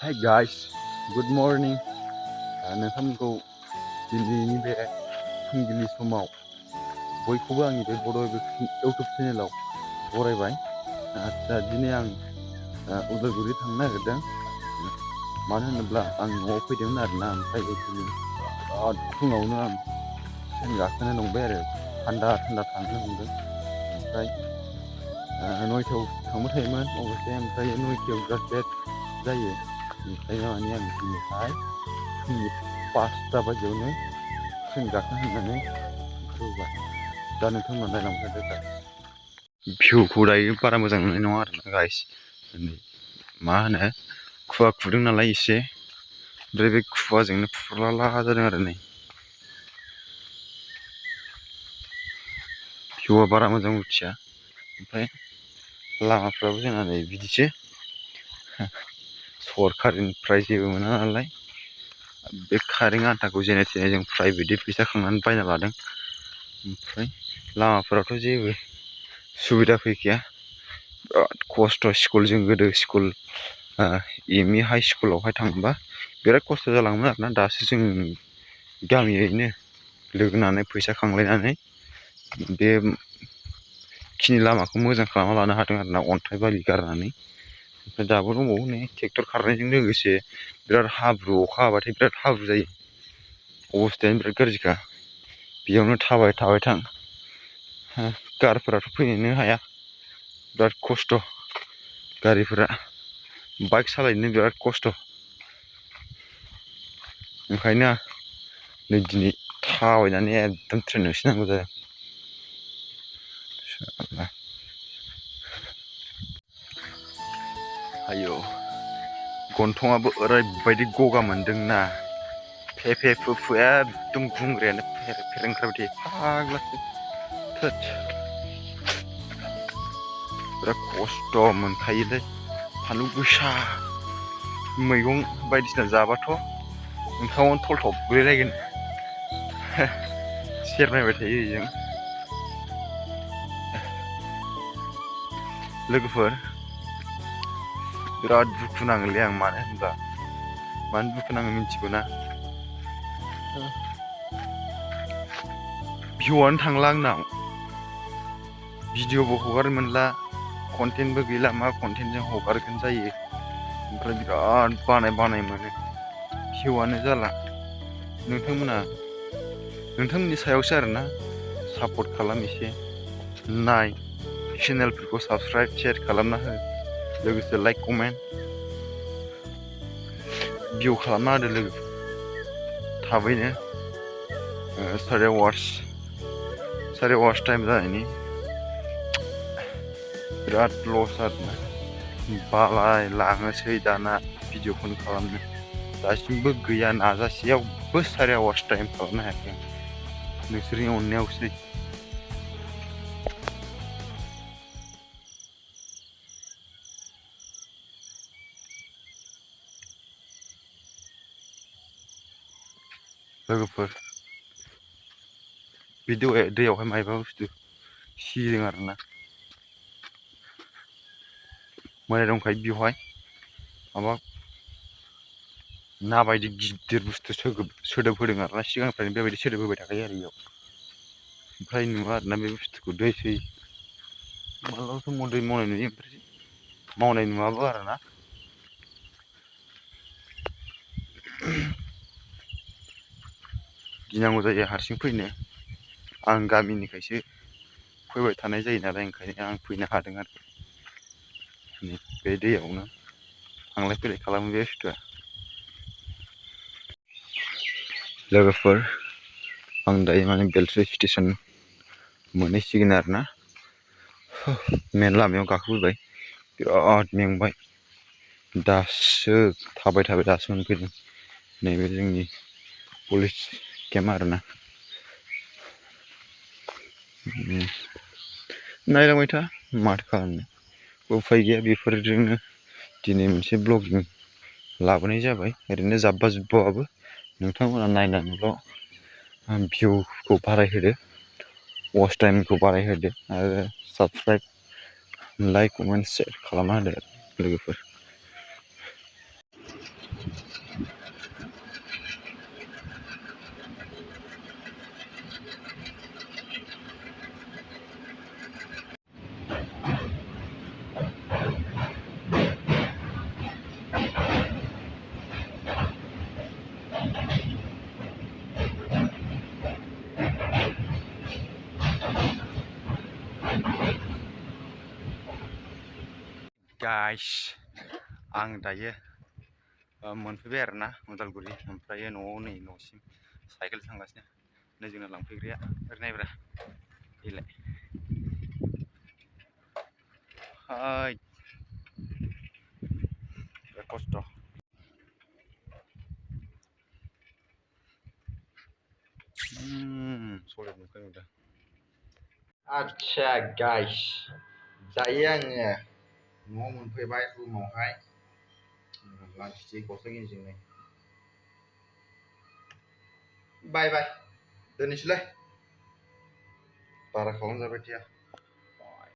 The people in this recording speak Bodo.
Hi guys, good morning. नोंथांमोनखौ दिनैनि बे फुंबिलि समाव बयखौबो आंनि बे बड' इउटुब चेनेलाव बरायबाय। दिनै आं उदालगुरि थांनो नागिरदों। मानो होनोब्ला आं न'आव फैदोंमोन आरोना, ओमफ्राय बिराद फुङावनो आं ट्रेन गाखोनो नंबाय आरो थान्दा थांनो नंदों। ओमफ्राय 9टायाव थांबाय थायोमोन अबसे, ओमफ्राय 9टायाव बिराद लेट जायो। ओंखायनो माने आं दिनैहाय फुंनि 5टा बाजियावनो ट्रेन गाखोनो होननानै ओंखारबोबाय। दा नोंथांमोना नायलांबाय थादो गाइस। भिउखौ दायो बारा मोजां नुनाय नङा आरोना गाइस। मा होनो खुवा खुदों नालाय एसे, ओमफ्राय बे खुवाजोंनो फुरलाला जादों आरो नै। भिउआ बारा मोजां उथिया। ओमफ्राय लामाफ्राबो जोंना नै बिदिसो, सरखारनिफ्राय जेबो मोना नालाय। बे कारेन्ट आन्थाखौ जेने थेने जों प्राइभेटयै फैसा खांनानै बायना लादों। ओमफ्राय लामाफोरावथ' जेबो सुबिदा फैखाया, बिराद खस्थ'। जों गोदो स्कुल एमइ हाइ स्कुलावहाय थांबा बिराद खस्थ' जालाङोमोन आरोना। दासो जों गामियैनो लोगो नांनानै फैसा खांलायनानै बेखिनि लामाखौ मोजां खालामना लानो हादों आरोना, अन्थाइ बालि गारनानै। ओमफ्राय दाबो दंबावो नै ट्रेक्टर खारनायजों लोगोसे बिराद हाब्रु, अखा हाबाथाय बिराद हाब्रु जायो। अबस्थायानो बिराद गाज्रिखा। बेयावनो थाबाय थां, कारफोराथ' फैनोनो हाया, बिराद खस्थ'। गारिफोरा, बाइक सालायनो बिराद खस्थ'। ओंखायनो नै दिनै थाबायनानै एकदम ट्रेन होसोनांगौ जादों। आयौ, गन्थंआबो ओरैबायदि गगा मोनदोंना, फे फु एकदम गुंग्रायानो फेर ओंखारबाय थायो। फाग्लासो थोद, बिराद खस्थ' मोनखायोलै। फानलु गोसा मैगं बायदिसिना जाबाथ' ओंखामावनो थलथब गोलैलायगोन। सेरनायबाय थायो बेजों। लोगोफोर, बिराद दुखु नाङोलै आं। मानो होनबा, मानो दुखु नाङो मिथिगौ ना? भिउआनो थांला आंनाव, भिडिअबो हगारनो मोनला, कन्टेन्टबो गैला। मा कन्टेन्टजों हगारगोन जायो। ओमफ्राय बिराद बानाय मोनो, भिउआनो जाला। नोंथांमोननि सायावसो आरोना। सापर्ट खालाम एसे, नाय, चेनेलफोरखौ साबस्क्राइब शेयार खालामना हो, लोगोसे लाइक कमेन्ट भिउ खालामना होदो लोगो। थाबैनो 3:15 टाइम जानायनि बिराद लस आरोना। बालाय लाङोसै दाना भिडिअखौनो खालामनो। दासिमबो गैया, नाजासेयावबो 3:15 टाइम खालामनो हायाखै आं। नोंसोरनि अननायावसै। लोगोफोर, बे दैयावहाय मायबा बुस्थु सिदों आरोना। मोनाय दंखायो बेवहाय माबा ना बायदि गिदिर बुस्थु सोदोब होदों आरोना। सिगांनिफ्रायनो बेबायदि सोदोब होबाय थाखायो आरो बेयाव। ओमफ्राय नुवा आरोना बे बुस्थुखौ, दै माब्लाबा समाव दै मावनाय नुयो, ओमफ्राय मावनाय नुवाबो आरोना। गिनांगौ जायो हारसिं फैनो। आं गामिनिखायसो फैबाय थानाय जायो नालाय, ओंखायनो आं फैनो हादों आरो। बे दैयावनो थांलाय फैलाय खालामो बे बुस्थुआ। लोगोफोर, आं दायो माने बेलस्रि स्टेसन मोनहैसिगोन आरोना। मेन लामायाव गाखोबोबाय, बिराद मेंबाय। दासो थाबाय दासो मोनफैदों। नैबे जोंनि पुलिस केम्प आरोना। नायलांबाय था, माथो खालामनो, उफाय गैया। बेफोरजोंनो दिनै मोनसे ब्लगिं लाबोनाय जाबाय। ओरैनो जाब्बा जुब्बाबाबो नोंथांमोना नायनानैल' भिउखौ बारायहोदो, वाच टाइमखौ बारायहोदो, आरो साबस्क्राइब, लाइक, कमेन्ट, शेयार खालामना होदो लोगोफोर। गाइस आं दायो मोनफैबाय आरोना उदालगुरि ओमफ्राय न'आव नै न'सिम साइकेल थांगासिनो नै जोंना लांफैग्राया ओरै नायब्रा इलाय हाय बिराद खस्थ' सलिड नुखाय नुदों आदसा गाइस दायो आङो न'आव मोनफैबाय रुमावहाय लांथिसै गस्ला गेन्जिजोंनो बाय बाय दोननोसैलाय बारा खालामजाबाय थाया